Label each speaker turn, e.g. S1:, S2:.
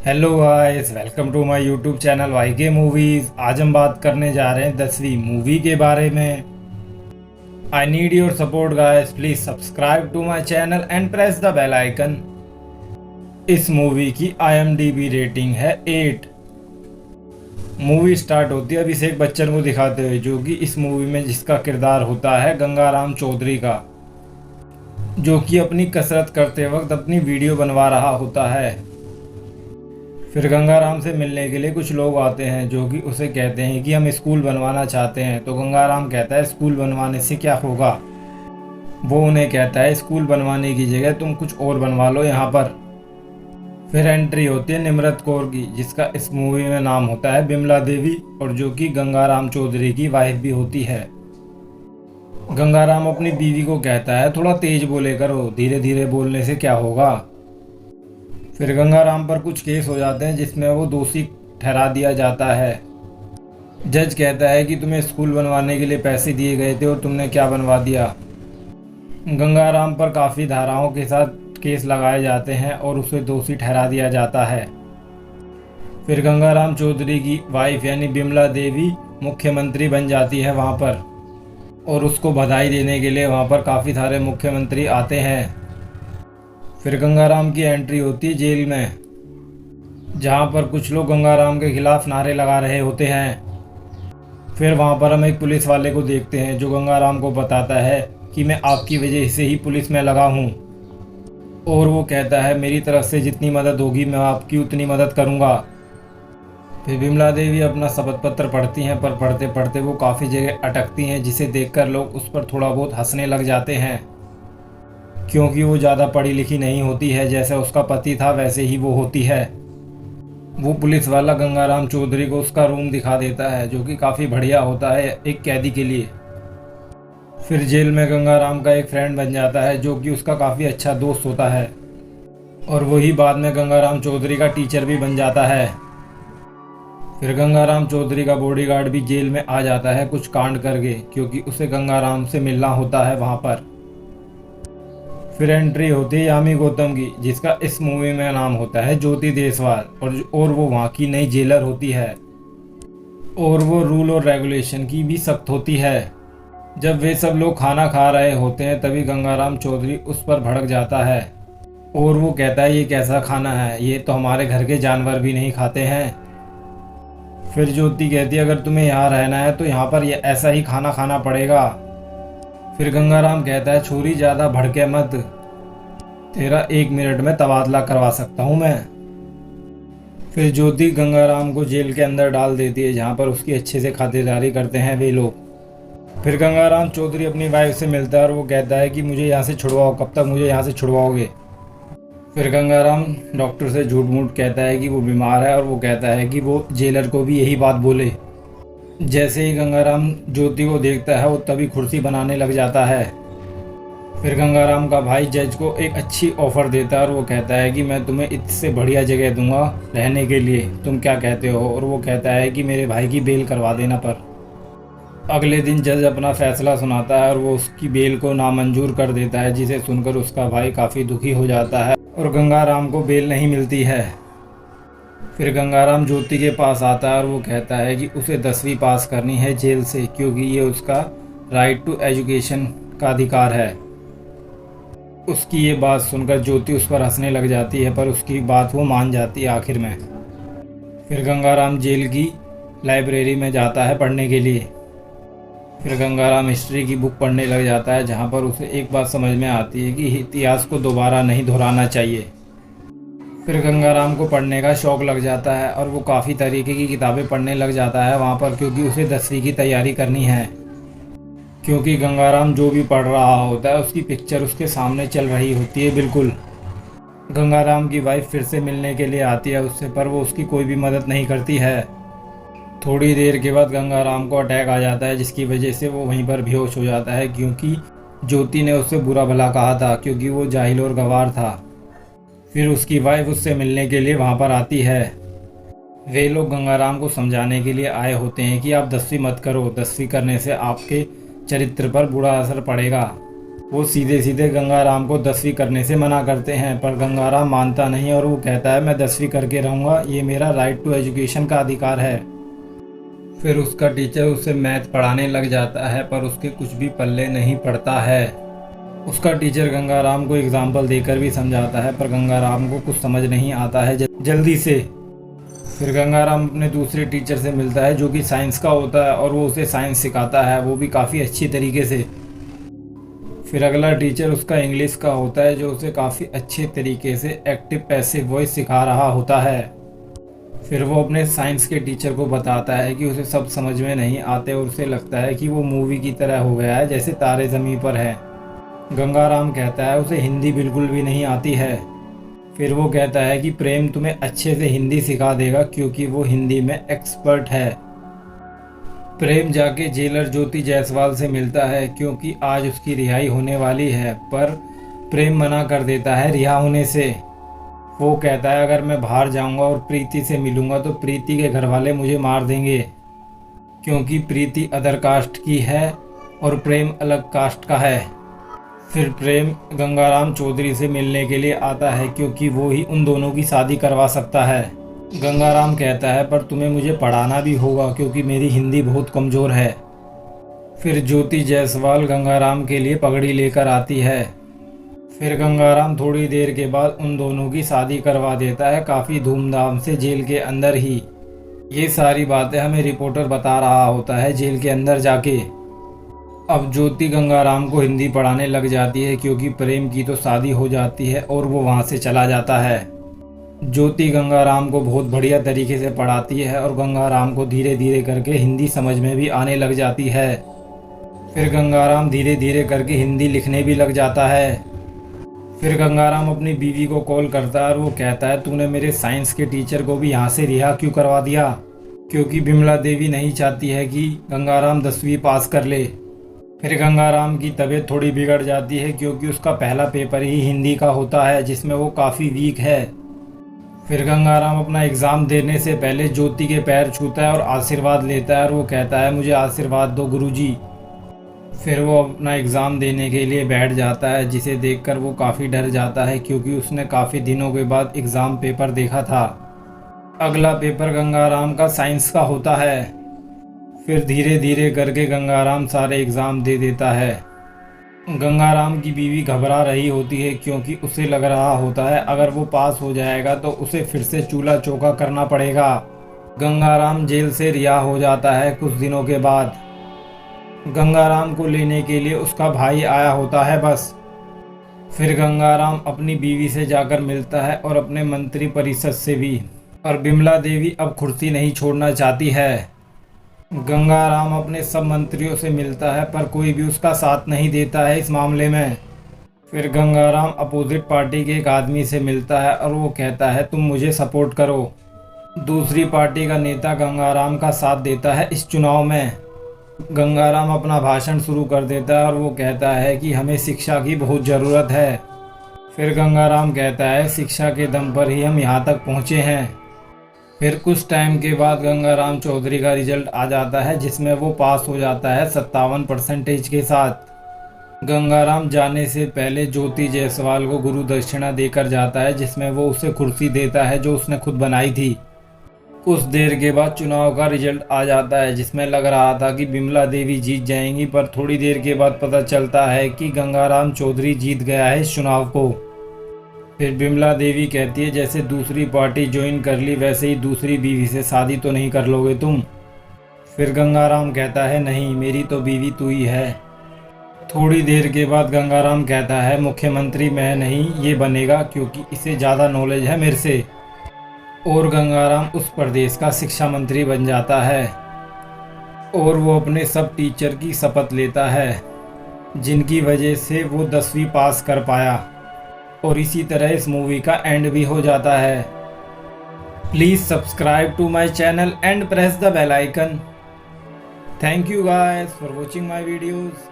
S1: Hello guys, welcome to my YouTube channel Y K movies. आज हम बात करने जा रहे हैं 10वीं मूवी के बारे में। I need your support guys, please subscribe to my channel and press the bell icon. इस मूवी की IMDb रेटिंग है 8। मूवी स्टार्ट होती है अभिषेक बच्चन को दिखाते हुए, जो कि इस मूवी में जिसका किरदार होता है गंगाराम चौधरी का, जो कि अपनी कसरत करते वक्त अपनी वीडियो बनवा रहा होता है। फिर गंगाराम से मिलने के लिए कुछ लोग आते हैं जो कि उसे कहते हैं कि हम स्कूल बनवाना चाहते हैं। तो गंगाराम कहता है स्कूल बनवाने से क्या होगा। वो उन्हें कहता है स्कूल बनवाने की जगह तुम कुछ और बनवा लो यहाँ पर। फिर एंट्री होती है निम्रत कौर की, जिसका इस मूवी में नाम होता है बिमला देवी, और जो कि गंगाराम चौधरी की वाइफ भी होती है। गंगाराम अपनी बीवी को कहता है थोड़ा तेज बोले करो, धीरे धीरे बोलने से क्या होगा। फिर गंगाराम पर कुछ केस हो जाते हैं जिसमें वो दोषी ठहरा दिया जाता है। जज कहता है कि तुम्हें स्कूल बनवाने के लिए पैसे दिए गए थे और तुमने क्या बनवा दिया। गंगाराम पर काफ़ी धाराओं के साथ केस लगाए जाते हैं और उसे दोषी ठहरा दिया जाता है। फिर गंगाराम चौधरी की वाइफ यानी बिमला देवी मुख्यमंत्री बन जाती है वहाँ पर, और उसको बधाई देने के लिए वहाँ पर काफ़ी सारे मुख्यमंत्री आते हैं। फिर गंगाराम की एंट्री होती है जेल में, जहाँ पर कुछ लोग गंगाराम के खिलाफ नारे लगा रहे होते हैं। फिर वहाँ पर हम एक पुलिस वाले को देखते हैं जो गंगाराम को बताता है कि मैं आपकी वजह से ही पुलिस में लगा हूँ, और वो कहता है मेरी तरफ से जितनी मदद होगी मैं आपकी उतनी मदद करूँगा। फिर बिमला देवी अपना शपथ पत्र पढ़ती हैं, पर पढ़ते पढ़ते वो काफ़ी जगह अटकती हैं, जिसे देखकर लोग उस पर थोड़ा बहुत हंसने लग जाते हैं, क्योंकि वो ज़्यादा पढ़ी लिखी नहीं होती है। जैसा उसका पति था वैसे ही वो होती है। वो पुलिस वाला गंगाराम चौधरी को उसका रूम दिखा देता है, जो कि काफ़ी बढ़िया होता है एक कैदी के लिए। फिर जेल में गंगाराम का एक फ्रेंड बन जाता है जो कि उसका काफ़ी अच्छा दोस्त होता है, और वही बाद में गंगाराम चौधरी का टीचर भी बन जाता है। फिर गंगाराम चौधरी का बॉडीगार्ड भी जेल में आ जाता है कुछ कांड करके, क्योंकि उसे गंगाराम से मिलना होता है वहाँ पर। फिर एंट्री होती है यामी गौतम की, जिसका इस मूवी में नाम होता है ज्योति देसवाल, और वो वहाँ की नई जेलर होती है, और वो रूल और रेगुलेशन की भी सख्त होती है। जब वे सब लोग खाना खा रहे होते हैं तभी गंगाराम चौधरी उस पर भड़क जाता है, और वो कहता है ये कैसा खाना है, ये तो हमारे घर के जानवर भी नहीं खाते हैं। फिर ज्योति कहती है अगर तुम्हें यहाँ रहना है तो यहाँ पर ऐसा ही खाना खाना पड़ेगा। फिर गंगाराम कहता है छोरी ज़्यादा भड़के मत, तेरा 1 मिनट में तबादला करवा सकता हूँ मैं। फिर ज्योति गंगाराम को जेल के अंदर डाल देती है, जहाँ पर उसकी अच्छे से खातिरदारी करते हैं वे लोग। फिर गंगाराम चौधरी अपनी वाइफ से मिलता है और वो कहता है कि मुझे यहाँ से छुड़वाओ, कब तक मुझे यहाँ से छुड़वाओगे। फिर गंगाराम डॉक्टर से झूठ मूठ कहता है कि वो बीमार है, और वो कहता है कि वो जेलर को भी यही बात बोले। जैसे ही गंगाराम ज्योति को देखता है वो तभी कुर्सी बनाने लग जाता है। फिर गंगाराम का भाई जज को एक अच्छी ऑफ़र देता है और वो कहता है कि मैं तुम्हें इससे बढ़िया जगह दूंगा रहने के लिए, तुम क्या कहते हो। और वो कहता है कि मेरे भाई की बेल करवा देना। पर अगले दिन जज अपना फैसला सुनाता है और वो उसकी बेल को नामंजूर कर देता है, जिसे सुनकर उसका भाई काफ़ी दुखी हो जाता है और गंगाराम को बेल नहीं मिलती है। फिर गंगाराम ज्योति के पास आता है और वो कहता है कि उसे 10वीं पास करनी है जेल से, क्योंकि ये उसका राइट टू एजुकेशन का अधिकार है। उसकी ये बात सुनकर ज्योति उस पर हंसने लग जाती है, पर उसकी बात वो मान जाती है आखिर में। फिर गंगाराम जेल की लाइब्रेरी में जाता है पढ़ने के लिए। फिर गंगाराम हिस्ट्री की बुक पढ़ने लग जाता है, जहाँ पर उसे एक बात समझ में आती है कि इतिहास को दोबारा नहीं दोहराना चाहिए। फिर गंगाराम को पढ़ने का शौक़ लग जाता है और वो काफ़ी तरीके की किताबें पढ़ने लग जाता है वहाँ पर, क्योंकि उसे 10वीं की तैयारी करनी है। क्योंकि गंगाराम जो भी पढ़ रहा होता है उसकी पिक्चर उसके सामने चल रही होती है बिल्कुल। गंगाराम की वाइफ फिर से मिलने के लिए आती है उससे, पर वो उसकी कोई भी मदद नहीं करती है। थोड़ी देर के बाद गंगाराम को अटैक आ जाता है, जिसकी वजह से वो वहीं पर बेहोश हो जाता है, क्योंकि ज्योति ने उससे बुरा भला कहा था, क्योंकि वो जाहिल और गंवार था। फिर उसकी वाइफ उससे मिलने के लिए वहाँ पर आती है। वे लोग गंगाराम को समझाने के लिए आए होते हैं कि आप 10वीं मत करो, 10वीं करने से आपके चरित्र पर बुरा असर पड़ेगा। वो सीधे सीधे गंगाराम को 10वीं करने से मना करते हैं, पर गंगाराम मानता नहीं और वो कहता है मैं 10वीं करके रहूँगा, ये मेरा राइट टू एजुकेशन का अधिकार है। फिर उसका टीचर उसे मैथ पढ़ाने लग जाता है, पर उसके कुछ भी पल्ले नहीं पड़ता है। उसका टीचर गंगाराम को एग्जाम्पल देकर भी समझाता है, पर गंगाराम को कुछ समझ नहीं आता है जल्दी से। फिर गंगाराम अपने दूसरे टीचर से मिलता है जो कि साइंस का होता है, और वो उसे साइंस सिखाता है, वो भी काफ़ी अच्छी तरीके से। फिर अगला टीचर उसका इंग्लिश का होता है, जो उसे काफ़ी अच्छे तरीके से एक्टिव पैसिव वॉइस सिखा रहा होता है। फिर वो अपने साइंस के टीचर को बताता है कि उसे सब समझ में नहीं आते और उसे लगता है कि वो मूवी की तरह हो गया है जैसे तारे ज़मीन पर है। गंगाराम कहता है उसे हिंदी बिल्कुल भी नहीं आती है। फिर वो कहता है कि प्रेम तुम्हें अच्छे से हिंदी सिखा देगा क्योंकि वो हिंदी में एक्सपर्ट है। प्रेम जाके जेलर ज्योति जायसवाल से मिलता है क्योंकि आज उसकी रिहाई होने वाली है, पर प्रेम मना कर देता है रिहा होने से। वो कहता है अगर मैं बाहर जाऊंगा और प्रीति से मिलूंगा तो प्रीति के घर वाले मुझे मार देंगे, क्योंकि प्रीति अदर कास्ट की है और प्रेम अलग कास्ट का है। फिर प्रेम गंगाराम चौधरी से मिलने के लिए आता है क्योंकि वो ही उन दोनों की शादी करवा सकता है। गंगाराम कहता है पर तुम्हें मुझे पढ़ाना भी होगा क्योंकि मेरी हिंदी बहुत कमज़ोर है। फिर ज्योति जायसवाल गंगाराम के लिए पगड़ी लेकर आती है। फिर गंगाराम थोड़ी देर के बाद उन दोनों की शादी करवा देता है, काफ़ी धूमधाम से जेल के अंदर ही। ये सारी बातें हमें रिपोर्टर बता रहा होता है जेल के अंदर जाके। अब ज्योति गंगाराम को हिंदी पढ़ाने लग जाती है क्योंकि प्रेम की तो शादी हो जाती है और वो वहाँ से चला जाता है। ज्योति गंगाराम को बहुत बढ़िया तरीके से पढ़ाती है और गंगाराम को धीरे धीरे करके हिंदी समझ में भी आने लग जाती है। फिर गंगाराम धीरे धीरे करके हिंदी लिखने भी लग जाता है। फिर गंगाराम अपनी बीवी को कॉल करता है और वो कहता है तूने मेरे साइंस के टीचर को भी यहाँ से रिहा क्यों करवा दिया, क्योंकि बिमला देवी नहीं चाहती है कि गंगाराम 10वीं पास कर ले। फिर गंगाराम की तबीयत थोड़ी बिगड़ जाती है क्योंकि उसका पहला पेपर ही हिंदी का होता है जिसमें वो काफ़ी वीक है। फिर गंगाराम अपना एग्ज़ाम देने से पहले ज्योति के पैर छूता है और आशीर्वाद लेता है और वो कहता है मुझे आशीर्वाद दो गुरुजी। फिर वो अपना एग्ज़ाम देने के लिए बैठ जाता है, जिसे देखकर वो काफ़ी डर जाता है क्योंकि उसने काफ़ी दिनों के बाद एग्ज़ाम पेपर देखा था। अगला पेपर गंगाराम का साइंस का होता है। फिर धीरे धीरे करके गंगाराम सारे एग्ज़ाम दे देता है। गंगाराम की बीवी घबरा रही होती है क्योंकि उसे लग रहा होता है अगर वो पास हो जाएगा तो उसे फिर से चूल्हा चौका करना पड़ेगा। गंगाराम जेल से रिहा हो जाता है कुछ दिनों के बाद। गंगाराम को लेने के लिए उसका भाई आया होता है बस। फिर गंगाराम अपनी बीवी से जाकर मिलता है और अपने मंत्री परिषद से भी, और बिमला देवी अब कुर्सी नहीं छोड़ना चाहती है। गंगाराम अपने सब मंत्रियों से मिलता है पर कोई भी उसका साथ नहीं देता है इस मामले में। फिर गंगाराम अपोजिट पार्टी के एक आदमी से मिलता है और वो कहता है तुम मुझे सपोर्ट करो। दूसरी पार्टी का नेता गंगाराम का साथ देता है इस चुनाव में। गंगाराम अपना भाषण शुरू कर देता है और वो कहता है कि हमें शिक्षा की बहुत ज़रूरत है। फिर गंगाराम कहता है शिक्षा के दम पर ही हम यहाँ तक पहुँचे हैं। फिर कुछ टाइम के बाद गंगाराम चौधरी का रिजल्ट आ जाता है जिसमें वो पास हो जाता है 57% के साथ। गंगाराम जाने से पहले ज्योति जायसवाल को गुरु दक्षिणा देकर जाता है जिसमें वो उसे कुर्सी देता है जो उसने खुद बनाई थी। कुछ देर के बाद चुनाव का रिजल्ट आ जाता है जिसमें लग रहा था कि बिमला देवी जीत जाएंगी, पर थोड़ी देर के बाद पता चलता है कि गंगाराम चौधरी जीत गया है इस चुनाव को। फिर बिमला देवी कहती है जैसे दूसरी पार्टी ज्वाइन कर ली वैसे ही दूसरी बीवी से शादी तो नहीं कर लोगे तुम। फिर गंगाराम कहता है नहीं, मेरी तो बीवी तू ही है। थोड़ी देर के बाद गंगाराम कहता है मुख्यमंत्री मैं नहीं, ये बनेगा क्योंकि इसे ज़्यादा नॉलेज है मेरे से। और गंगाराम उस प्रदेश का शिक्षा मंत्री बन जाता है और वो अपने सब टीचर की शपथ लेता है जिनकी वजह से वो 10वीं पास कर पाया। और इसी तरह इस मूवी का एंड भी हो जाता है। Please subscribe to my channel and press the bell icon. Thank you guys for watching my videos.